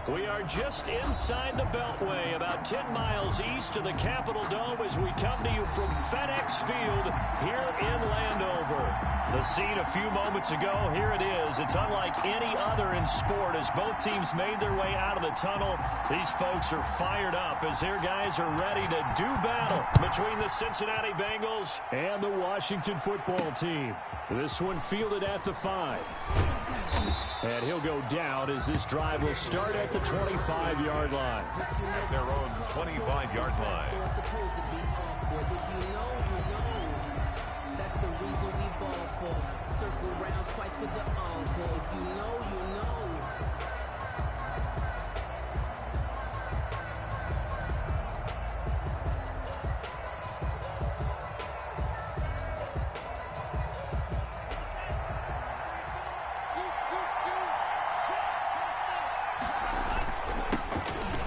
We are just inside the Beltway, about 10 miles east of the Capitol Dome as we come to you from FedEx Field here in Landover. The scene a few moments ago, here it is. It's unlike any other in sport as both teams made their way out of the tunnel. These folks are fired up as their guys are ready to do battle between the Cincinnati Bengals and the Washington football team. This one fielded at the 5. And he'll go down as this drive will start at the 25-yard line. At their own 25-yard line. That's the reason we ball for. Circle round twice for the encore. If you know, you know.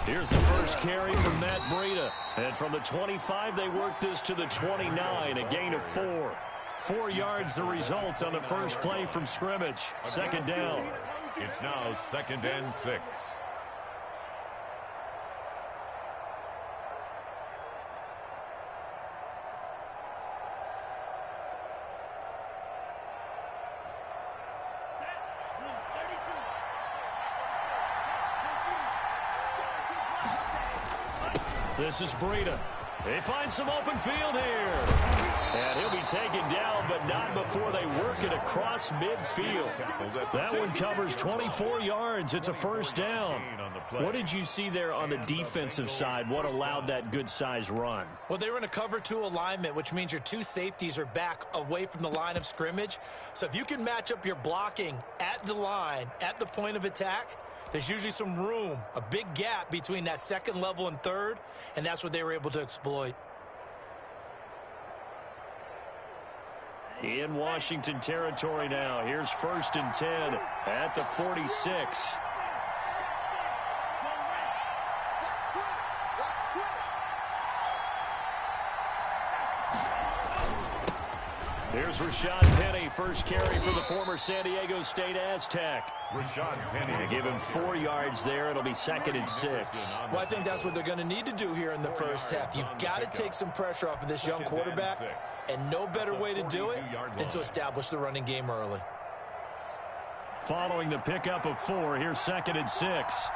Here's the first carry from Matt Breida. And from the 25, they work this to the 29, a gain of 4. 4 yards the result on the first play from scrimmage. Second down. It's now 2nd and 6. This is Breida. They find some open field here. And he'll be taken down, but not before they work it across midfield. That one covers 24 yards. It's a first down. What did you see there on the defensive side? What allowed that good-sized run? Well, they were in a cover 2 alignment, which means your 2 safeties are back away from the line of scrimmage. So if you can match up your blocking at the line, at the point of attack, there's usually some room, a big gap between that second level and third, and that's what they were able to exploit. In Washington territory now. Here's 1st and 10 at the 46. Here's Rashad Penny, first carry for the former San Diego State Aztec. Rashad Penny. They give him 4 yards there. It'll be 2nd and 6. Well, I think that's what they're going to need to do here in the first half. You've got to take some pressure off of this young quarterback, and no better way to do it than to establish the running game early. Following the pickup of 4, here's 2nd and 6.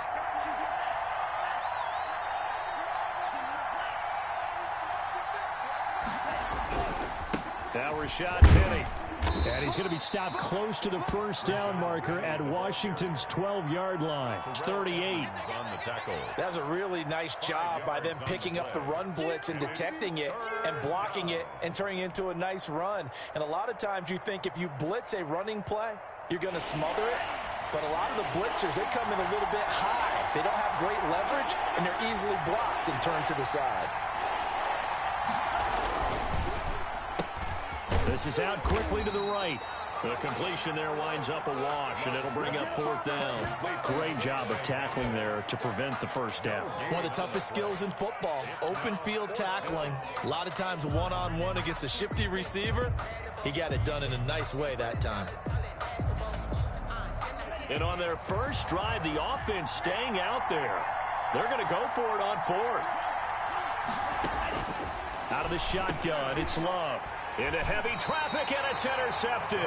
Now Rashad Penny. And he's going to be stopped close to the first down marker at Washington's 12-yard line. It's 38. On the tackle. That's a really nice job by them picking up the run blitz and detecting it and blocking it and turning it into a nice run. And a lot of times you think if you blitz a running play, you're going to smother it. But a lot of the blitzers, they come in a little bit high. They don't have great leverage, and they're easily blocked and turned to the side. This is out quickly to the right. The completion there winds up a wash, and it'll bring up 4th down. Great job of tackling there to prevent the first down. One of the toughest skills in football, open field tackling. A lot of times one-on-one against a shifty receiver. He got it done in a nice way that time. And on their first drive, the offense staying out there. They're going to go for it on 4th. Out of the shotgun, it's Love. Into heavy traffic, and it's intercepted.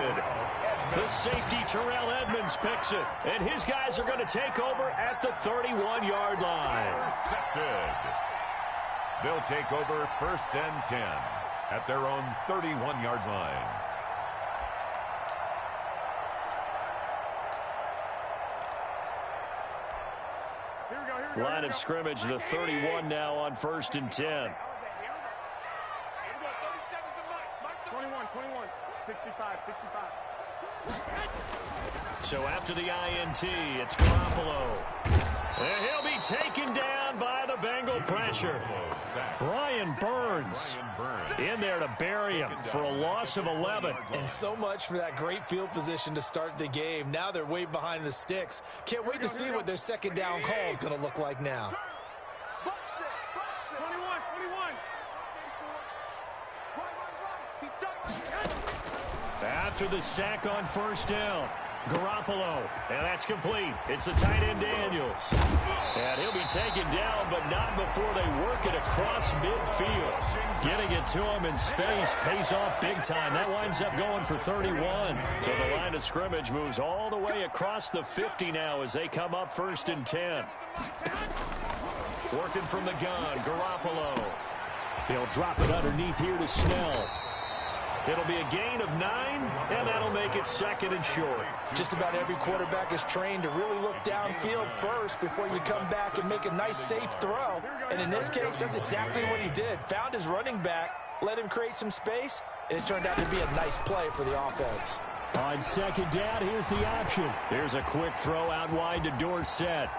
The safety, Terrell Edmonds, picks it. And his guys are going to take over at the 31-yard line. Intercepted. They'll take over 1st and 10 at their own 31-yard line. Line of scrimmage, the 31 now on 1st and 10. 21, 65. So after the INT, it's Garoppolo. And he'll be taken down by the Bengal pressure. Brian Burns in there to bury him for a loss of 11. And so much for that great field position to start the game. Now they're way behind the sticks. Can't wait to see what their second down call is going to look like now. 21. After the sack on 1st down, Garoppolo, and that's complete. It's the tight end Daniels. And he'll be taken down, but not before they work it across midfield. Getting it to him in space pays off big time. That winds up going for 31. So the line of scrimmage moves all the way across the 50 now as they come up 1st and 10. Working from the gun, Garoppolo. He'll drop it underneath here to Snell. It'll be a gain of 9, and that'll make it 2nd and short. Just about every quarterback is trained to really look downfield first before you come back and make a nice, safe throw. And in this case, that's exactly what he did. Found his running back, let him create some space, and it turned out to be a nice play for the offense. On 2nd down, here's the option. Here's a quick throw out wide to Dorsett.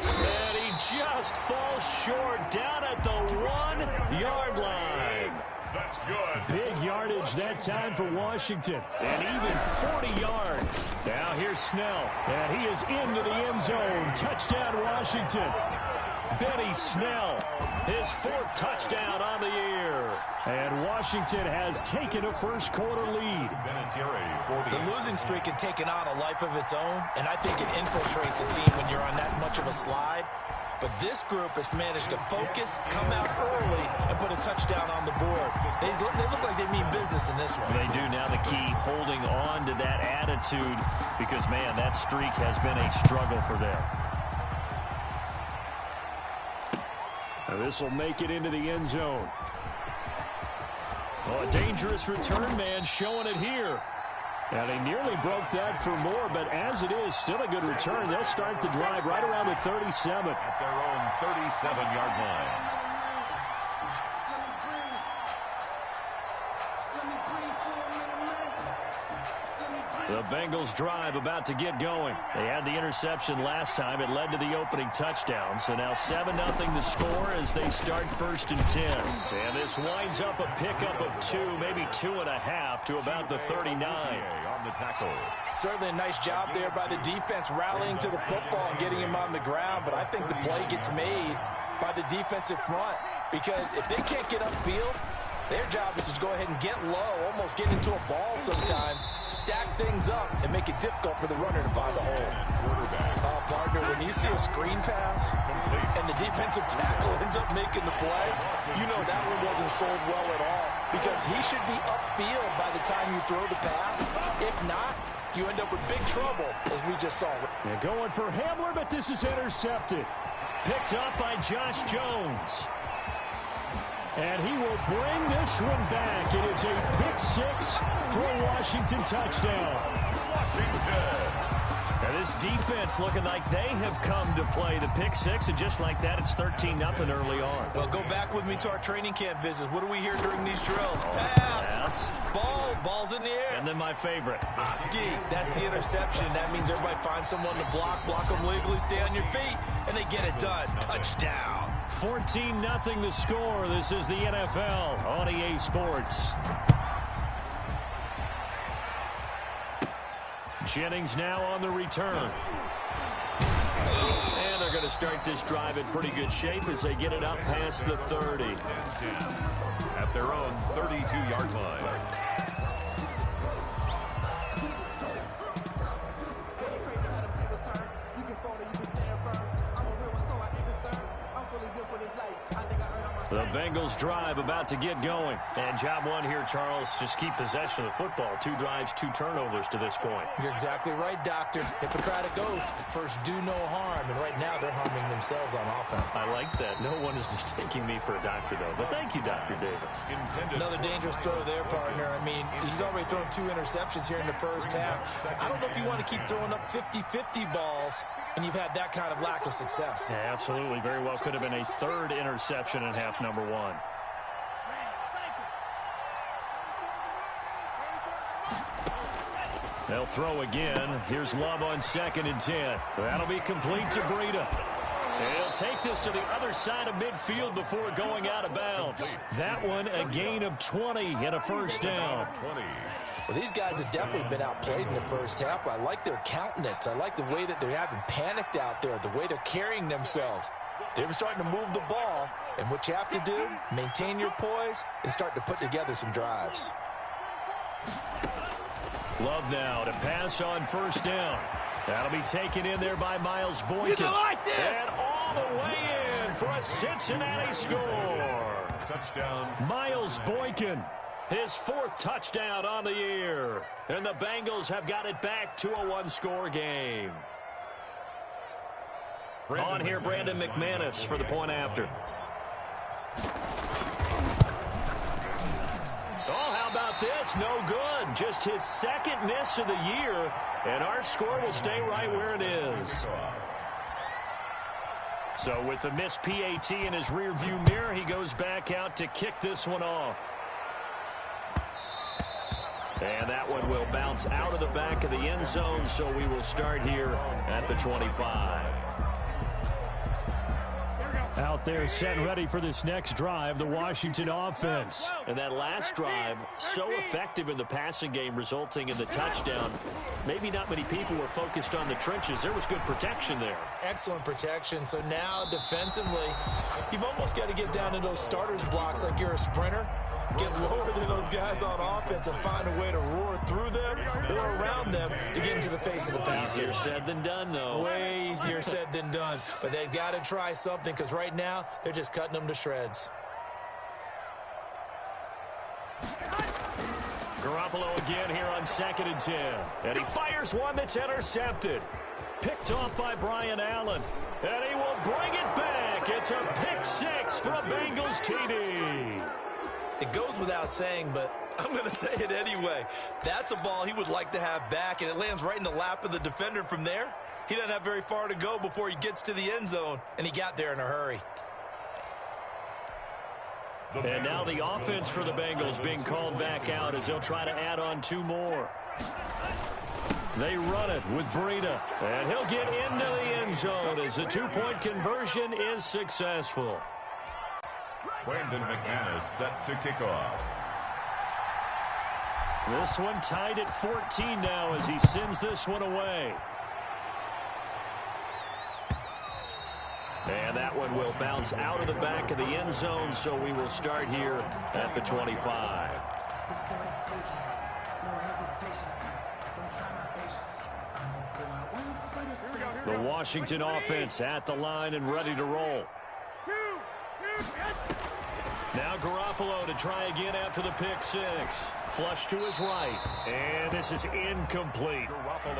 And he just falls short down at the 1-yard line. That's good. Big yardage that time for Washington. And even 40 yards. Now here's Snell. And he is into the end zone. Touchdown, Washington. Benny Snell, his 4th touchdown on the year. And Washington has taken a first quarter lead. The losing streak had taken on a life of its own, and I think it infiltrates a team when you're on that much of a slide. But this group has managed to focus, come out early, and put a touchdown on the board. They look like they mean business in this one. They do. Now the key, holding on to that attitude, because, man, that streak has been a struggle for them. Now this will make it into the end zone. Oh, a dangerous return man showing it here. And he nearly broke that for more, but as it is, still a good return. They'll start the drive right around the 37. At their own 37-yard line. The Bengals drive about to get going. They had the interception last time. It led to the opening touchdown. So now 7-0 the score as they start 1st and 10. And this winds up a pickup of 2, maybe 2.5 to about the 39. On the tackle. Certainly a nice job there by the defense rallying to the football and getting him on the ground. But I think the play gets made by the defensive front. Because if they can't get upfield, their job is to go ahead and get low, almost get into a ball sometimes, stack things up, and make it difficult for the runner to find a hole. Partner, when you see a screen pass and the defensive tackle ends up making the play, you know that one wasn't sold well at all because he should be upfield by the time you throw the pass. If not, you end up with big trouble, as we just saw. They're going for Hamler, but this is intercepted. Picked up by Josh Jones. And he will bring this one back. It is a pick-6 for a Washington touchdown. Washington. And this defense looking like they have come to play the pick-6, and just like that, it's 13-0 early on. Well, go back with me to our training camp visits. What do we hear during these drills? Pass. Ball's in the air. And then my favorite. Oski, that's the interception. That means everybody finds someone to block them legally, stay on your feet, and they get it done. Touchdown. 14-0 the score. This is the NFL on EA Sports. Jennings now on the return. And they're going to start this drive in pretty good shape as they get it up past the 30. At their own 32-yard line. The Bengals drive about to get going. And job one here, Charles, just keep possession of the football. 2 drives, 2 turnovers to this point. You're exactly right, Doctor. Hippocratic oath. First, do no harm. And right now, they're harming themselves on offense. I like that. No one is mistaking me for a doctor, though. But thank you, Dr. Davis. Another dangerous throw there, partner. I mean, he's already thrown 2 interceptions here in the first half. I don't know if you want to keep throwing up 50-50 balls, and you've had that kind of lack of success. Yeah, absolutely. Very well could have been a 3rd interception in half number 1. They'll throw again. Here's Love on 2nd and 10. That'll be complete to Breida. And he'll take this to the other side of midfield before going out of bounds. That one a gain of 20 and a first down. Well, these guys have definitely been outplayed in the first half. I like their countenance. I like the way that they haven't panicked out there, the way they're carrying themselves. They're starting to move the ball, and what you have to do, maintain your poise and start to put together some drives. Love now to pass on first down. That'll be taken in there by Miles Boykin. And all the way in for a Cincinnati score. Touchdown. Miles Boykin, his 4th touchdown on the year. And the Bengals have got it back to a 1-score game. On here, Brandon McManus for the point after. Oh, how about this? No good. Just his 2nd miss of the year, and our score will stay right where it is. So with the missed PAT in his rearview mirror, he goes back out to kick this one off. And that one will bounce out of the back of the end zone, so we will start here at the 25. Out there set and ready for this next drive, the Washington offense. And that last drive, so effective in the passing game, resulting in the touchdown. Maybe not many people were focused on the trenches. There was good protection there. Excellent protection. So now defensively, you've almost got to get down into those starters blocks like you're a sprinter. Get lower than those guys on offense and find a way to roar through them or around them to get into the face of the passer. Easier said than done, though. Way easier said than done. But they've got to try something because right now they're just cutting them to shreds. Garoppolo again here on 2nd and 10. And he fires one that's intercepted. Picked off by Brian Allen. And he will bring it back. It's a pick 6 for a Bengals TD. It goes without saying, but I'm going to say it anyway. That's a ball he would like to have back, and it lands right in the lap of the defender from there. He doesn't have very far to go before he gets to the end zone, and he got there in a hurry. And now the offense for the Bengals being called back out as they'll try to add on 2 more. They run it with Breida, and he'll get into the end zone as the 2-point conversion is successful. Brandon McManus set to kick off. This one tied at 14 now as he sends this one away. And that one will bounce out of the back of the end zone, so we will start here at the 25. The Washington offense at the line and ready to roll. Now Garoppolo to try again after the pick 6. Flush to his right. And this is incomplete.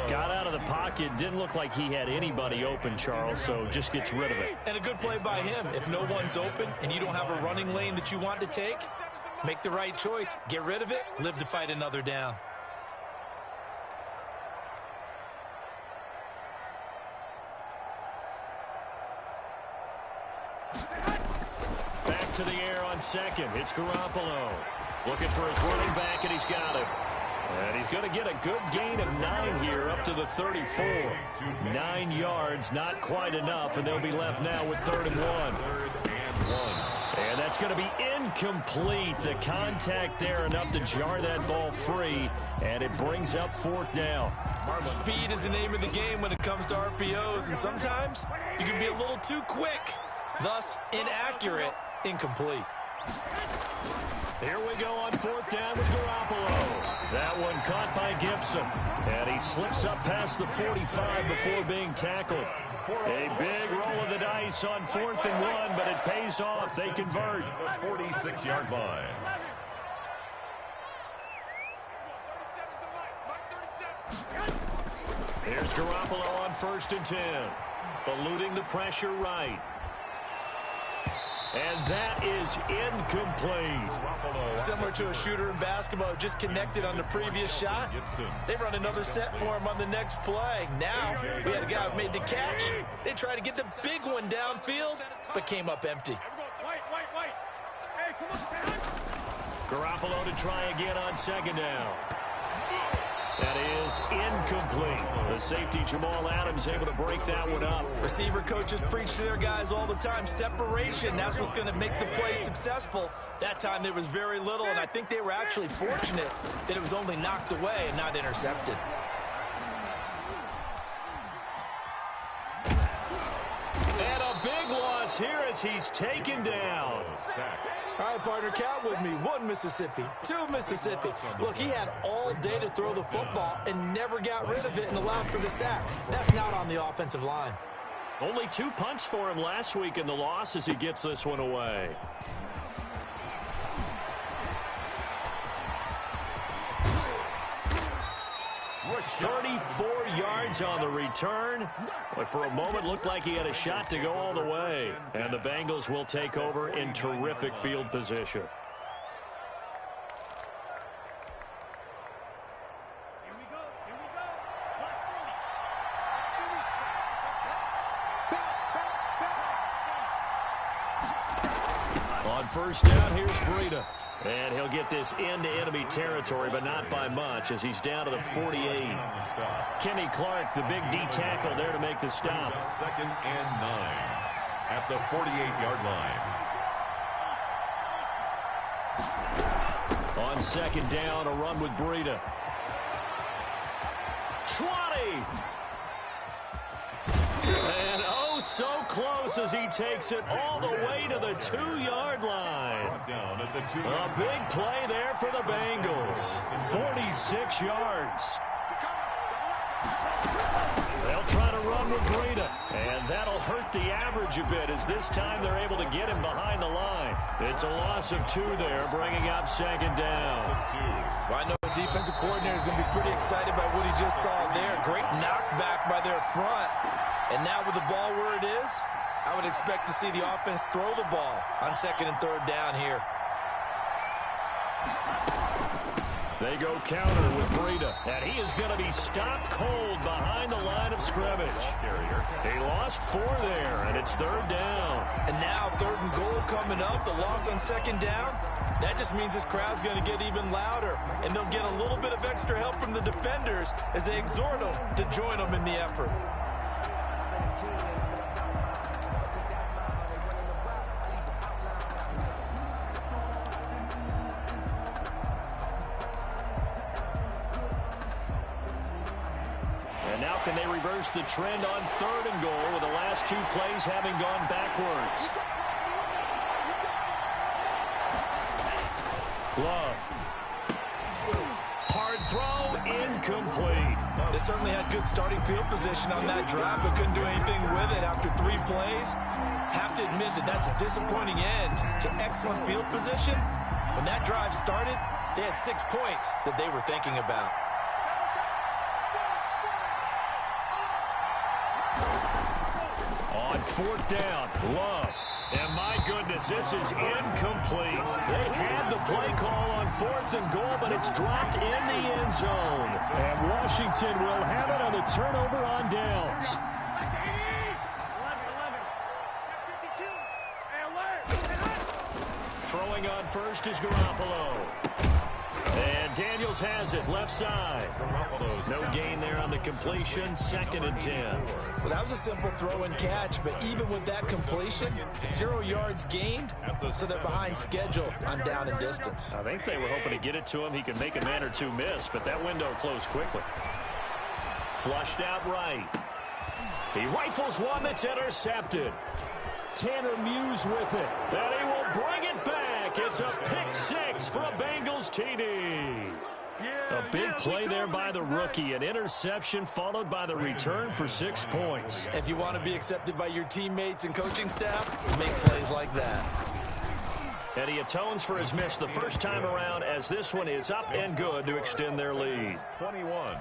Got out of the pocket. Didn't look like he had anybody open, Charles, so just gets rid of it. And a good play by him. If no one's open and you don't have a running lane that you want to take, make the right choice. Get rid of it. Live to fight another down. Back to the air on 2nd. It's Garoppolo. Looking for his running back, and he's got it. And he's going to get a good gain of 9 here up to the 34. 9 yards, not quite enough, and they'll be left now with 3rd and 1. And that's going to be incomplete. The contact there enough to jar that ball free, and it brings up 4th down. Speed is the name of the game when it comes to RPOs, and sometimes you can be a little too quick, thus inaccurate, incomplete. Here we go on 4th down with Garoppolo. That one caught by Gibson. And he slips up past the 45 before being tackled. A big roll of the dice on 4th and 1, but it pays off. They convert. 46-yard line. Here's Garoppolo on 1st and 10. Eluding the pressure right. And that is incomplete. Similar to a shooter in basketball, just connected on the previous shot. They run another set for him on the next play. Now, we had a guy who made the catch. They tried to get the big one downfield, but came up empty. Garoppolo to try again on 2nd down. That is incomplete. The safety, Jamal Adams, able to break that one up. Receiver coaches preach to their guys all the time. Separation, that's what's going to make the play successful. That time there was very little, and I think they were actually fortunate that it was only knocked away and not intercepted. And a big loss here as he's taken down. All right, partner, count with me. 1 Mississippi, 2 Mississippi. Look, he had all day to throw the football and never got rid of it and allowed for the sack. That's not on the offensive line. Only 2 punts for him last week in the loss as he gets this one away. Rush 34 yards on the return, but for a moment looked like he had a shot to go all the way. And the Bengals will take over in terrific field position. On first down, here's Breida. And he'll get this into enemy territory, but not by much, as he's down to the 48. Kenny Clark, the big D tackle, there to make the stop. 2nd and 9 at the 48-yard line. On 2nd down, a run with Breida. 20! And oh, so close as he takes it all the way to the 2-yard line. Down at the 2. A big play there for the Bengals. 46 yards. They'll try to run with Breida, and that'll hurt the average a bit as this time they're able to get him behind the line. It's a loss of 2 there, bringing up 2nd down. Well, I know the defensive coordinator is going to be pretty excited by what he just saw there. Great knockback by their front. And now with the ball where it is, I would expect to see the offense throw the ball on 2nd and 3rd down here. They go counter with Breida, and he is going to be stopped cold behind the line of scrimmage. He lost 4 there, and it's 3rd down. And now 3rd and goal coming up, the loss on 2nd down. That just means this crowd's going to get even louder, and they'll get a little bit of extra help from the defenders as they exhort them to join them in the effort. And now can they reverse the trend on 3rd and goal with the last 2 plays having gone backwards? Love. Hard throw, incomplete. They certainly had good starting field position on that drive, but couldn't do anything with it after 3 plays. Have to admit that that's a disappointing end to excellent field position. When that drive started, they had 6 points that they were thinking about. On 4th down, Love. And my goodness, this is incomplete. They had the play call on 4th and goal, but it's dropped in the end zone. And Washington will have it on the turnover on downs. Throwing on first is Garoppolo. And Daniels has it, left side. No gain there on the completion, 2nd and 10. Well, that was a simple throw and catch, but even with that completion, 0 yards gained, so they're behind schedule on down and distance. I think they were hoping to get it to him. He could make a man or 2 miss, but that window closed quickly. Flushed out right. He rifles one that's intercepted. Tanner Muse with it, and he will bring it back. It's a pick 6 for a Bengals TD. A big play there by the rookie. An interception followed by the return for 6 points. If you want to be accepted by your teammates and coaching staff, make plays like that. And he atones for his miss the first time around as this one is up and good to extend their lead. 21,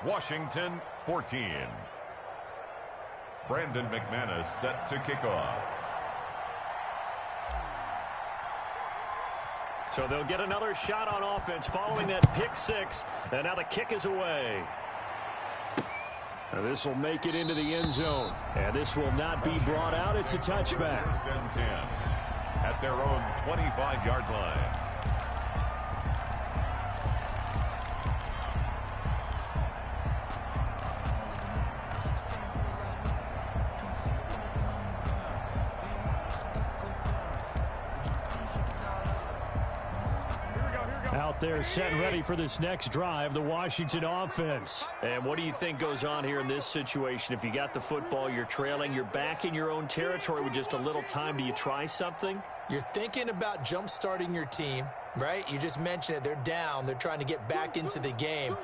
Washington 14. Brandon McManus set to kick off. So they'll get another shot on offense following that pick 6. And now the kick is away. And this will make it into the end zone. And this will not be brought out. It's a touchback. 1st and 10 at their own 25-yard line. Here we go. Out there set and ready for this next drive, the Washington offense. And what do you think goes on here in this situation? If you got the football, you're trailing, you're back in your own territory with just a little time. Do you try something? You're thinking about jump-starting your team, right? You just mentioned it. They're down. They're trying to get back into the game.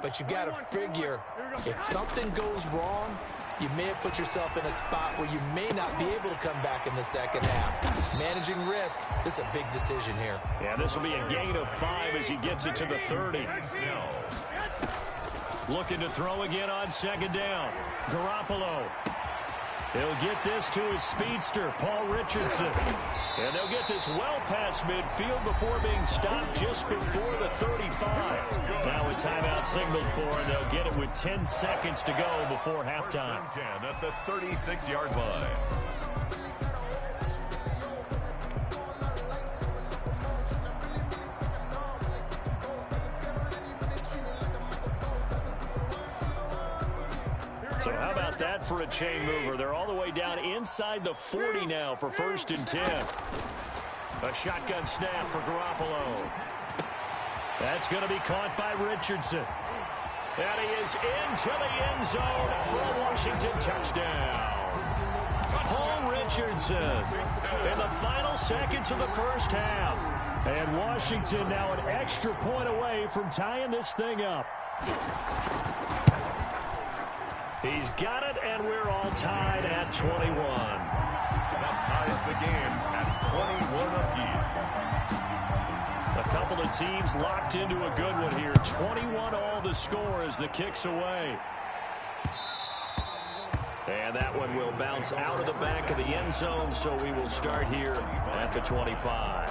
But you got to figure if something goes wrong, you may have put yourself in a spot where you may not be able to come back in the second half. Managing risk, this is a big decision here. Yeah, this will be a gain of 5 as he gets it to the 30. Looking to throw again on second down. Garoppolo. He'll get this to his speedster, Paul Richardson. And they'll get this well past midfield before being stopped just before the 35. Now a timeout signaled for, and they'll get it with 10 seconds to go before halftime. 10 at the 36-yard line. So how about that for a chain mover? They're all the way down inside the 40 now for 1st and 10. A shotgun snap for Garoppolo. That's going to be caught by Richardson. And he is into the end zone for a Washington touchdown. Paul Richardson in the final seconds of the first half. And Washington now an extra point away from tying this thing up. He's got it, and we're all tied at 21. That ties the game at 21 apiece. A couple of teams locked into a good one here. 21 all the score as the kick's away. And that one will bounce out of the back of the end zone, so we will start here at the 25.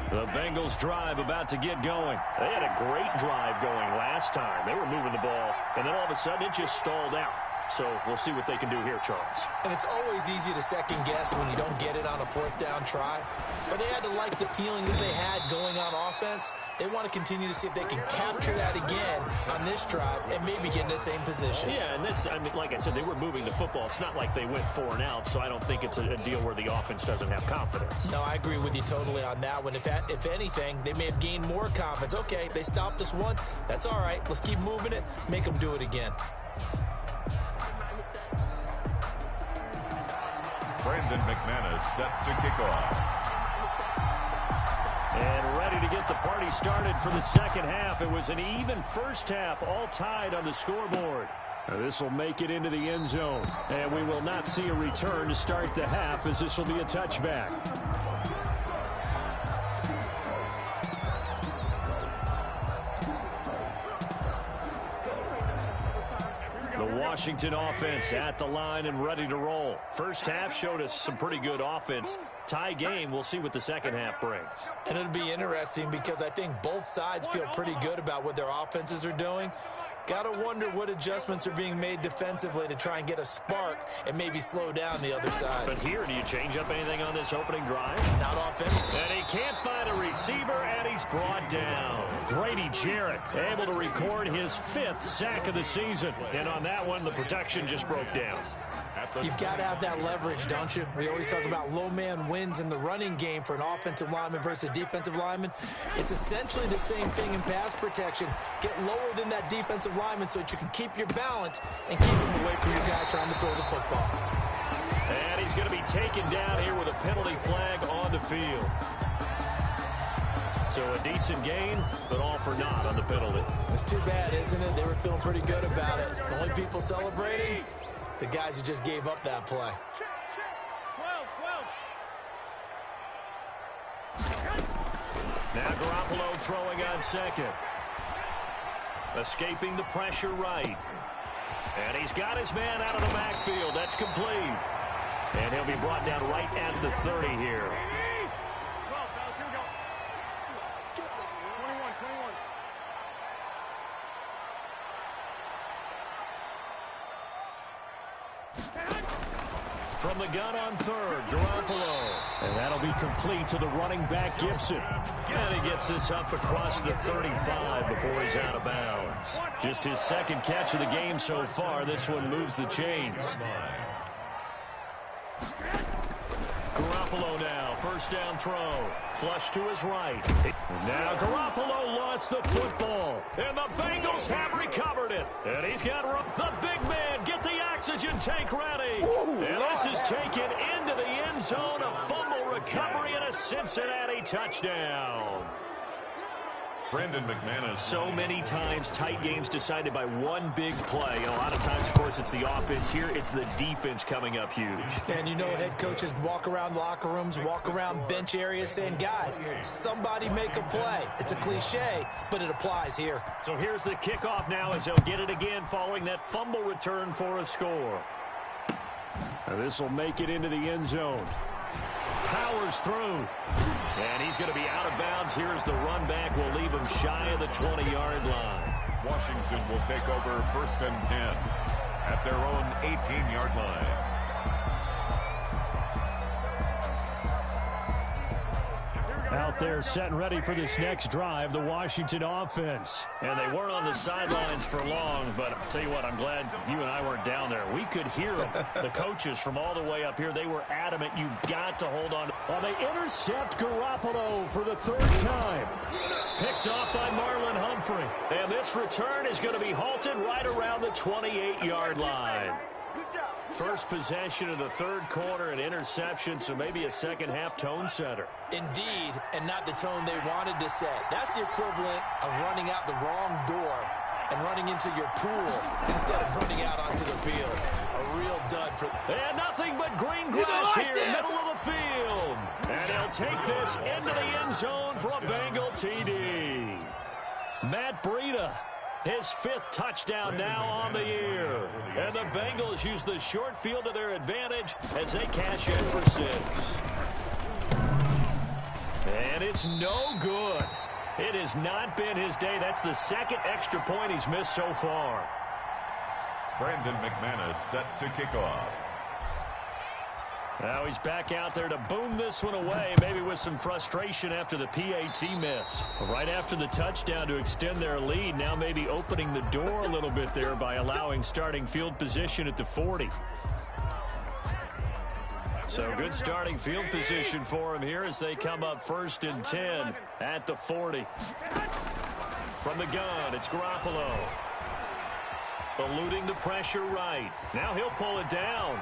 The Bengals drive about to get going. They had a great drive going last time. They were moving the ball, and then all of a sudden it just stalled out. So we'll see what they can do here, Charles. And it's always easy to second guess when you don't get it on a 4th down try. But they had to like the feeling that they had going on offense. They want to continue to see if they can capture that again on this drive and maybe get in the same position. Yeah, and that's, I mean, like I said, they were moving the football. It's not like they went 4 and out, so I don't think it's a deal where the offense doesn't have confidence. No, I agree with you totally on that one. If anything, they may have gained more confidence. Okay, they stopped us once. That's all right. Let's keep moving it. Make them do it again. Brandon McManus set to kick off. And ready to get the party started for the second half. It was an even first half, all tied on the scoreboard. This will make it into the end zone. And we will not see a return to start the half, as this will be a touchback. Washington offense at the line and ready to roll. First half showed us some pretty good offense. Tie game, we'll see what the second half brings. And it'll be interesting because I think both sides feel pretty good about what their offenses are doing. Got to wonder what adjustments are being made defensively to try and get a spark and maybe slow down the other side. But here, do you change up anything on this opening drive? Not offensively. And he can't find a receiver, and he's brought down. Grady Jarrett able to record his 5th sack of the season. And on that one, the protection just broke down. You've got to have that leverage, don't you? We always talk about low man wins in the running game for an offensive lineman versus a defensive lineman. It's essentially the same thing in pass protection. Get lower than that defensive lineman so that you can keep your balance and keep him away from your guy trying to throw the football. And he's going to be taken down here with a penalty flag on the field. So a decent gain, but all for naught on the penalty. It's too bad, isn't it? They were feeling pretty good about it. The only people celebrating, the guys who just gave up that play. Now Garoppolo throwing on second. Escaping the pressure right. And he's got his man out of the backfield. That's complete. And he'll be brought down right at the 30 here. From the gun on third, Garoppolo. And that'll be complete to the running back, Gibson. And he gets this up across the 35 before he's out of bounds. Just his second catch of the game so far. This one moves the chains. Garoppolo now, first down throw. Flush to his right. Now Garoppolo lost the football. And the Bengals have recovered it. And he's got the big man. Get the oxygen tank ready. And this is taken into the end zone. A fumble recovery and a Cincinnati touchdown. Brandon McManus. So many times, tight games decided by one big play. A lot of times, of course, it's the offense. Here, it's the defense coming up huge. And you know head coaches walk around locker rooms, walk around bench areas saying, guys, somebody make a play. It's a cliche, but it applies here. So here's the kickoff now as they'll get it again following that fumble return for a score. This will make it into the end zone. Powers through. And he's going to be out of bounds here as the run back will leave him shy of the 20-yard line. Washington will take over 1st and 10 at their own 18-yard line. Out there set and ready for this next drive, the Washington offense. And they weren't on the sidelines for long, but I'll tell you what, I'm glad you and I weren't down there. We could hear them, the coaches from all the way up here. They were adamant, you've got to hold on. Well, they intercept Garoppolo for the 3rd time. Picked off by Marlon Humphrey. And this return is going to be halted right around the 28-yard line. First possession of the 3rd quarter, an interception, so maybe a second-half tone setter. Indeed, and not the tone they wanted to set. That's the equivalent of running out the wrong door and running into your pool instead of running out onto the field. A real dud for... And nothing but green grass here, middle of the field. And he'll take this into the end zone for a Bengal TD. Matt Breida. His 5th touchdown now on the year. And the Bengals use the short field to their advantage as they cash in for 6. And it's no good. It has not been his day. That's the 2nd extra point he's missed so far. Brandon McManus set to kick off. Now he's back out there to boom this one away, maybe with some frustration after the PAT miss. Right after the touchdown to extend their lead, now maybe opening the door a little bit there by allowing starting field position at the 40. So good starting field position for him here as they come up 1st and 10 at the 40. From the gun, it's Garoppolo. Eluding the pressure right. Now he'll pull it down.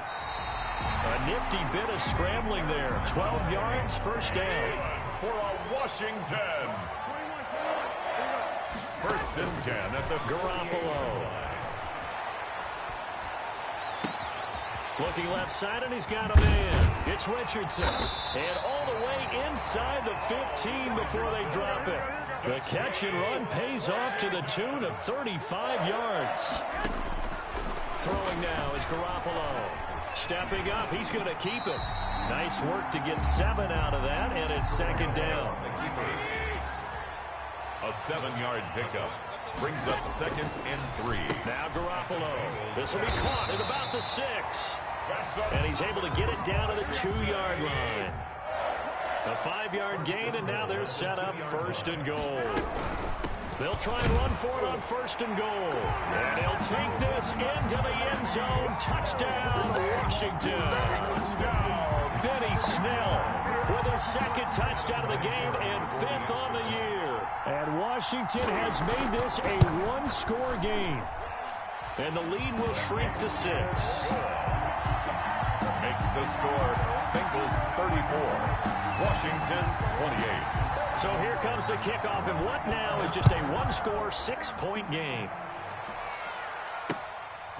A nifty bit of scrambling there. 12 yards, 1st down. For a Washington. 1st and 10 at the Garoppolo. Looking left side, and he's got a man. It's Richardson. And all the way inside the 15 before they drop it. The catch and run pays off to the tune of 35 yards. Throwing now is Garoppolo. Stepping up, he's going to keep it. Nice work to get 7 out of that, and it's 2nd down. A 7-yard pickup brings up 2nd and 3. Now Garoppolo. This will be caught at about the 6. And he's able to get it down to the 2-yard line. A 5-yard gain, and now they're set up 1st and goal. They'll try and run for it on 1st and goal. And he'll take this into the end zone. Touchdown, Washington. Benny Snell with a 2nd touchdown of the game and 5th on the year. And Washington has made this a 1-score game. And the lead will shrink to 6. Makes the score Bengals 34, Washington 28. So here comes the kickoff, and what now is just a 1-score, 6-point game.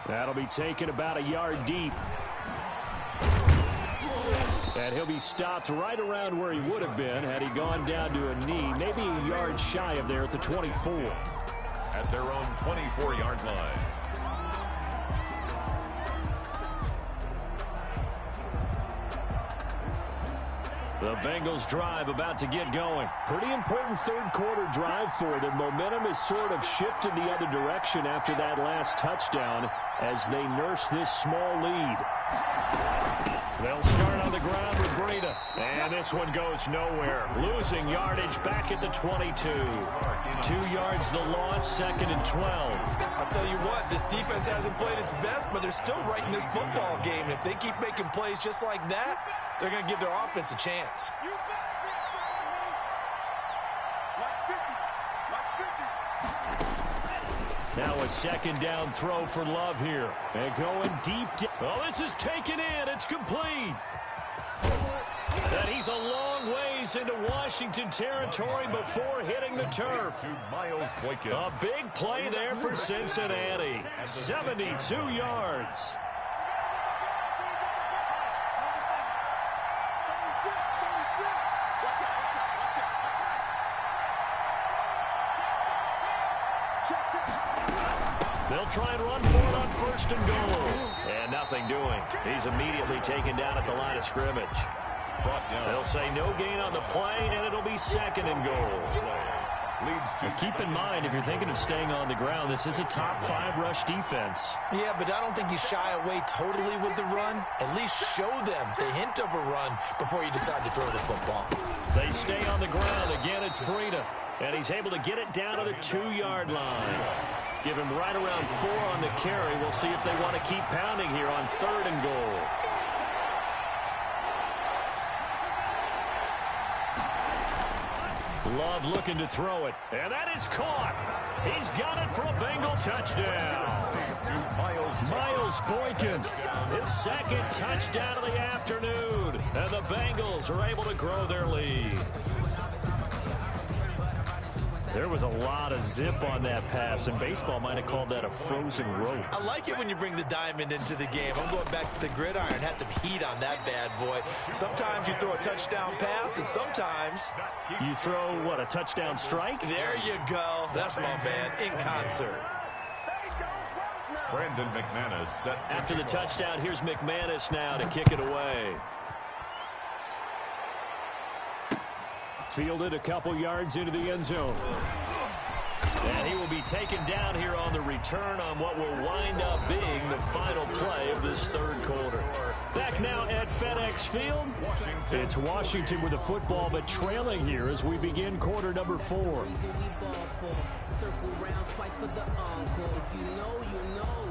That'll be taken about a yard deep. And he'll be stopped right around where he would have been had he gone down to a knee, maybe a yard shy of there at the 24. At their own 24-yard line. The Bengals drive about to get going. Pretty important 3rd quarter drive for them. Momentum has sort of shifted the other direction after that last touchdown as they nurse this small lead. They'll start on the ground with Breida. And this one goes nowhere. Losing yardage back at the 22. 2 yards the loss, 2nd and 12. I'll tell you what, this defense hasn't played its best, but they're still right in this football game. And if they keep making plays just like that, they're going to give their offense a chance. Now a second down throw for Love here. And going deep. Oh, this is taken in. It's complete. And he's a long ways into Washington territory before hitting the turf. Miles Boykin. A big play there for Cincinnati. 72 yards. They'll try and run for it on first and goal. And nothing doing. He's immediately taken down at the line of scrimmage. They'll say no gain on the play, and it'll be second and goal. Keep in mind, if you're thinking of staying on the ground, this is a top 5 rush defense. Yeah, but I don't think you shy away totally with the run. At least show them the hint of a run before you decide to throw the football. They stay on the ground. Again, it's Breida. And he's able to get it down to the 2-yard line. Give him right around 4 on the carry. We'll see if they want to keep pounding here on third and goal. Love looking to throw it. And that is caught. He's got it for a Bengal touchdown. Miles Boykin, his second touchdown of the afternoon. And the Bengals are able to grow their lead. There was a lot of zip on that pass, and baseball might have called that a frozen rope. I like it when you bring the diamond into the game. I'm going back to the gridiron. Had some heat on that bad boy. Sometimes you throw a touchdown pass, and sometimes you throw, what, a touchdown strike? There you go. That's my man, in concert. Brandon McManus set. After the touchdown, here's McManus now to kick it away. Fielded a couple yards into the end zone. And he will be taken down here on the return on what will wind up being the final play of this third quarter. Back now at FedEx Field. It's Washington with the football, but trailing here as we begin quarter number 4. Circle round twice for the encore. If you know, you know.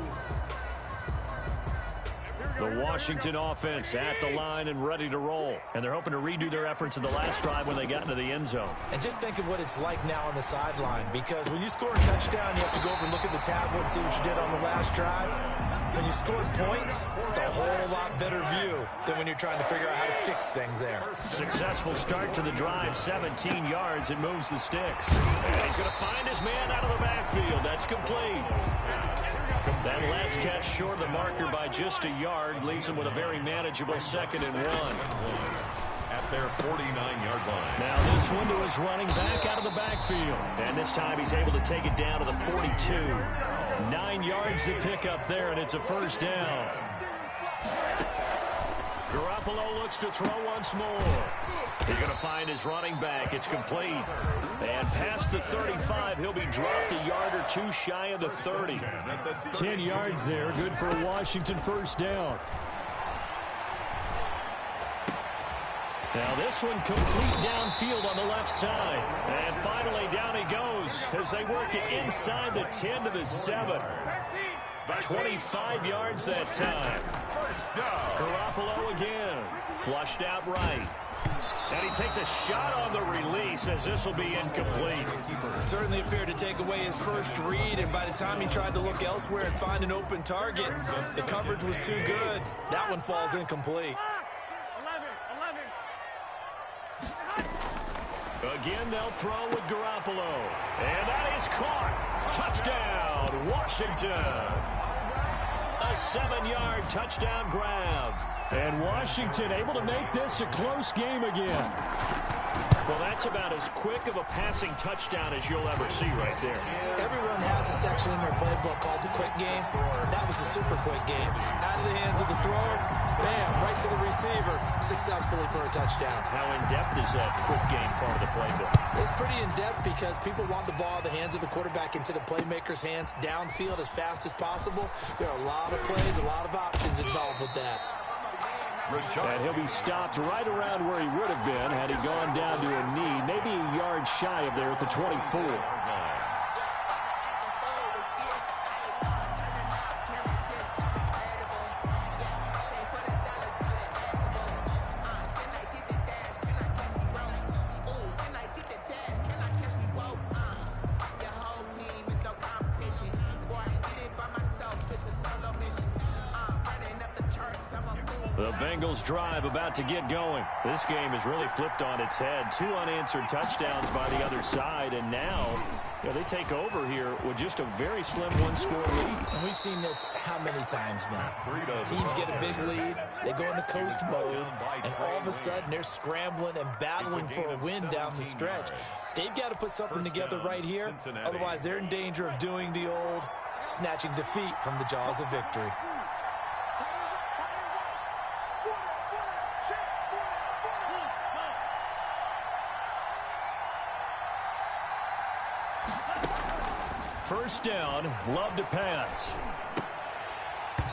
The Washington offense at the line and ready to roll. And they're hoping to redo their efforts in the last drive when they got into the end zone. And just think of what it's like now on the sideline, because when you score a touchdown, you have to go over and look at the tablet and see what you did on the last drive. When you scored points, it's a whole lot better view than when you're trying to figure out how to fix things there. Successful start to the drive, 17 yards, and moves the sticks. And he's going to find his man out of the backfield. That's complete. That last catch short of the marker by just a yard leaves him with a very manageable 2nd and 1. At their 49-yard line. Now this window is running back out of the backfield. And this time he's able to take it down to the 42. 9 yards to pick up there, and it's a first down. Garoppolo looks to throw once more. He's going to find his running back. It's complete. And past the 35, he'll be dropped a yard or 2 shy of the 30. 10 yards there, good for a Washington first down. Now this one complete downfield on the left side. And finally down he goes as they work it inside the 10 to the 7. 25 yards that time. Garoppolo again. Flushed out right. And he takes a shot on the release as this will be incomplete. Certainly appeared to take away his first read, and by the time he tried to look elsewhere and find an open target, the coverage was too good. That one falls incomplete. Again, they'll throw with Garoppolo. And that is caught. Touchdown, Washington. A 7-yard touchdown grab. And Washington able to make this a close game again. Well, that's about as quick of a passing touchdown as you'll ever see right there. Everyone has a section in their playbook called the quick game. That was a super quick game. Out of the hands of the thrower, bam, right to the receiver, successfully for a touchdown. How in-depth is that quick game part of the playbook? It's pretty in-depth because people want the ball in the hands of the quarterback into the playmaker's hands downfield as fast as possible. There are a lot of plays, a lot of options involved with that. And he'll be stopped right around where he would have been had he gone down to a knee, maybe a yard shy of there at the 24. The Bengals drive about to get going. This game is really flipped on its head. 2 unanswered touchdowns by the other side, and now they take over here with just a very slim one-score lead. And we've seen this how many times now? Teams get a big lead, they go into coast mode, and all of a sudden they're scrambling and battling for a win down the stretch. They've got to put something together right here, otherwise they're in danger of doing the old snatching defeat from the jaws of victory. First down, Love to pass.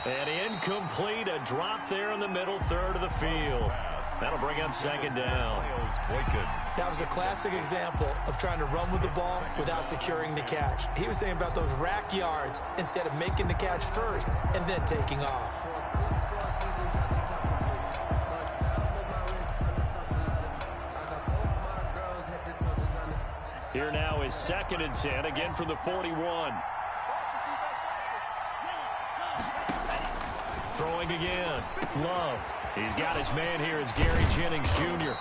And incomplete, a drop there in the middle third of the field. That'll bring up second down. That was a classic example of trying to run with the ball without securing the catch. He was thinking about those rack yards instead of making the catch first and then taking off. Here now is 2nd and 10, again from the 41. Throwing again. Love. He's got his man here. It's Gary Jennings Jr.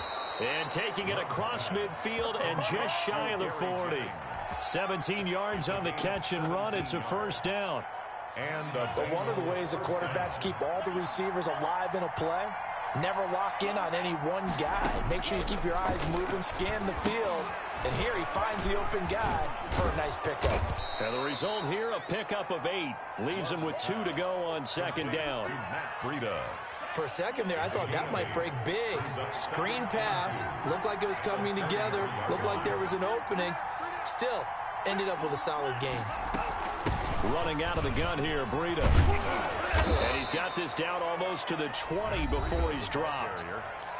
And taking it across midfield and just shy of the 40. 17 yards on the catch and run. It's a first down. But one of the ways that quarterbacks keep all the receivers alive in a play, never lock in on any one guy. Make sure you keep your eyes moving, scan the field. And here he finds the open guy for a nice pickup. And the result here, a pickup of 8. Leaves him with 2 to go on second down. For a second there, I thought that might break big. Screen pass. Looked like it was coming together. Looked like there was an opening. Still, ended up with a solid game. Running out of the gun here, Breida. And he's got this down almost to the 20 before he's dropped.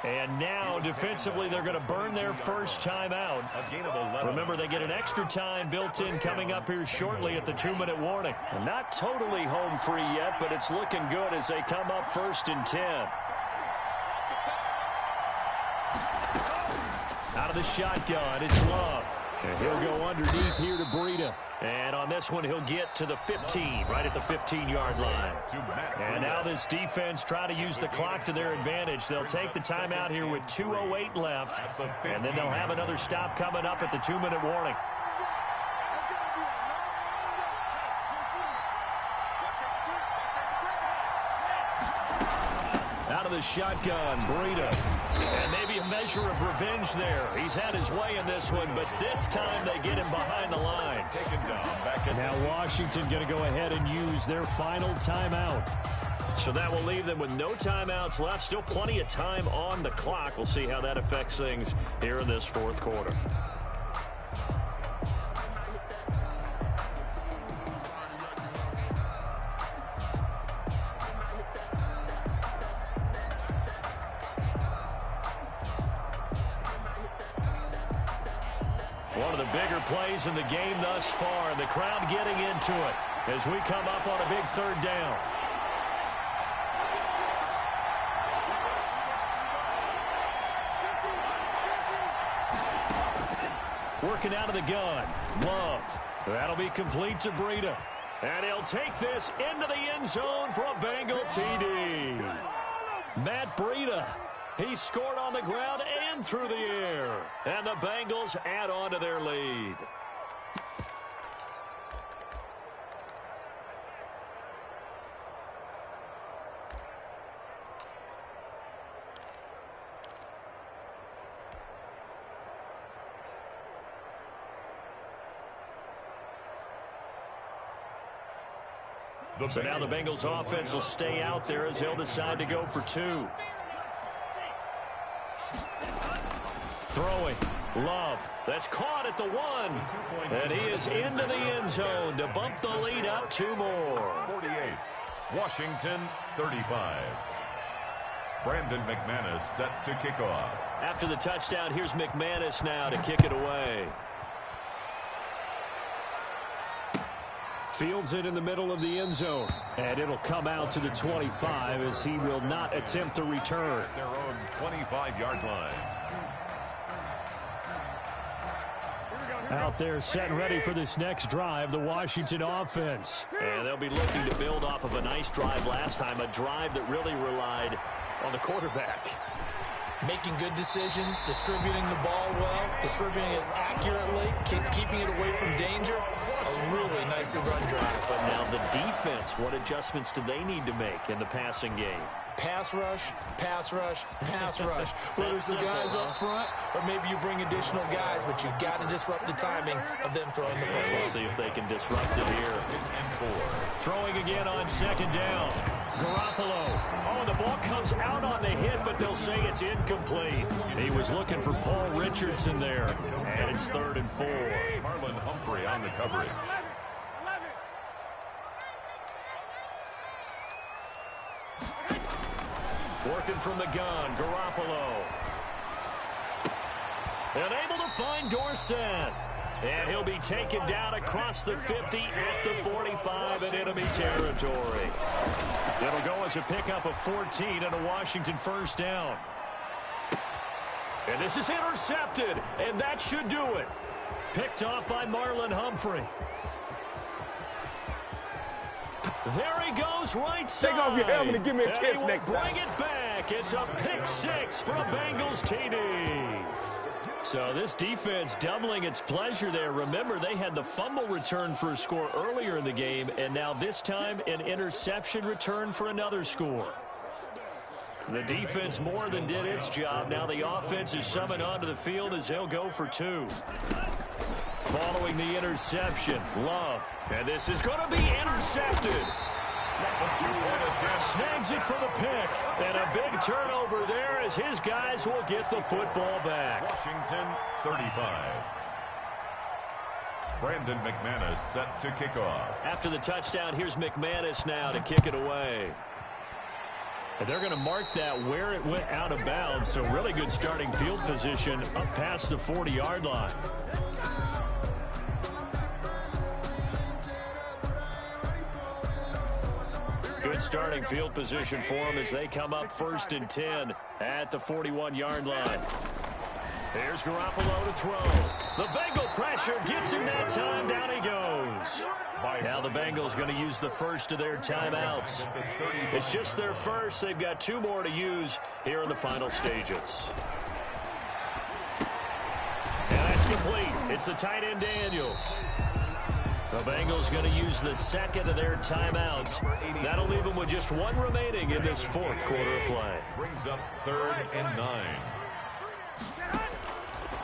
And now, defensively, they're going to burn their first time out. Remember, they get an extra time built in coming up here shortly at the 2-minute warning. And not totally home free yet, but it's looking good as they come up 1st and 10. Out of the shotgun, it's Love. And he'll go underneath here to Breida. And on this one, he'll get to the 15, right at the 15-yard line. And now this defense trying to use the clock to their advantage. They'll take the timeout here with 2:08 left, and then they'll have another stop coming up at the 2-minute warning. Out of the shotgun, Breida. And maybe a measure of revenge there. He's had his way in this one, but this time they get him behind the line. Now Washington going to go ahead and use their final timeout. So that will leave them with no timeouts left. Still plenty of time on the clock. We'll see how that affects things here in this 4th quarter. One of the bigger plays in the game thus far, and the crowd getting into it as we come up on a big 3rd down. Working out of the gun, Love. That'll be complete to Breida. And he'll take this into the end zone for a Bengal TD. Matt Breida. He scored on the ground and through the air. And the Bengals add on to their lead. So now the Bengals offense will stay out there as they'll decide to go for 2. Throwing. Love. That's caught at the 1. And he is into the end zone to bump the lead up 2 more. 48. Washington 35. Brandon McManus set to kick off. After the touchdown, here's McManus now to kick it away. Fields it in the middle of the end zone. And it'll come out to the 25 as he will not attempt to return. Their own 25-yard line. Out there set and ready for this next drive, the Washington offense. And they'll be looking to build off of a nice drive last time, a drive that really relied on the quarterback. Making good decisions, distributing the ball well, distributing it accurately, keeping it away from danger. A really nicely run drive. But now the defense, what adjustments do they need to make in the passing game? Pass rush, pass rush, pass rush. Whether it's the guys up front or maybe you bring additional guys, but you've got to disrupt the timing of them throwing the football. We'll see if they can disrupt it here. Throwing again on second down. Garoppolo. Oh, the ball comes out on the hit, but they'll say it's incomplete. He was looking for Paul Richardson there, and it's 3rd and 4. Marlon Humphrey on the coverage. Working from the gun, Garoppolo. And able to find Dorsett. And he'll be taken down across the 50 at the 45 in enemy territory. It'll go as a pickup of 14 and a Washington first down. And this is intercepted, and that should do it. Picked off by Marlon Humphrey. There he goes, right side. Take off your helmet and give me a kiss next time. Bring it back. It's a pick six for a Bengals TD. So this defense doubling its pleasure there. Remember, they had the fumble return for a score earlier in the game, and now this time an interception return for another score. The defense more than did its job. Now the offense is summoned onto the field as they'll go for 2. Following the interception, Love. And this is going to be intercepted. Snags it for the pick. And a big turnover there as his guys will get the football back. Washington 35. Brandon McManus set to kick off. After the touchdown, here's McManus now to kick it away. And they're going to mark that where it went out of bounds. So really good starting field position up past the 40-yard line. Good starting field position for them as they come up 1st and 10 at the 41-yard line. Here's Garoppolo to throw. The Bengal pressure gets him that time. Down he goes. Now the Bengals going to use the first of their timeouts. It's just their first. They've got 2 more to use here in the final stages. And that's complete. It's the tight end Daniels. The Bengals going to use the second of their timeouts. That'll leave them with just 1 remaining in this 4th quarter of play. Brings up 3rd and 9.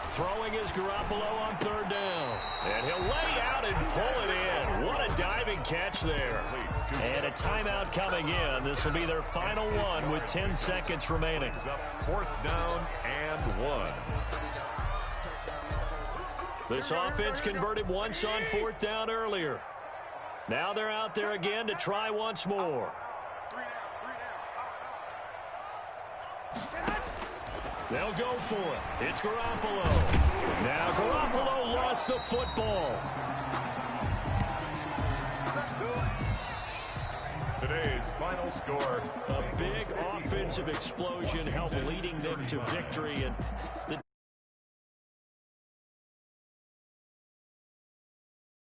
Throwing is Garoppolo on 3rd down. And he'll lay out and pull it in. What a diving catch there. And a timeout coming in. This will be their final one with 10 seconds remaining. 4th down and 1. This offense converted once on 4th down earlier. Now they're out there again to try once more. They'll go for it. It's Garoppolo. Now Garoppolo lost the football. Today's final score. A big offensive explosion helped leading them to victory. And the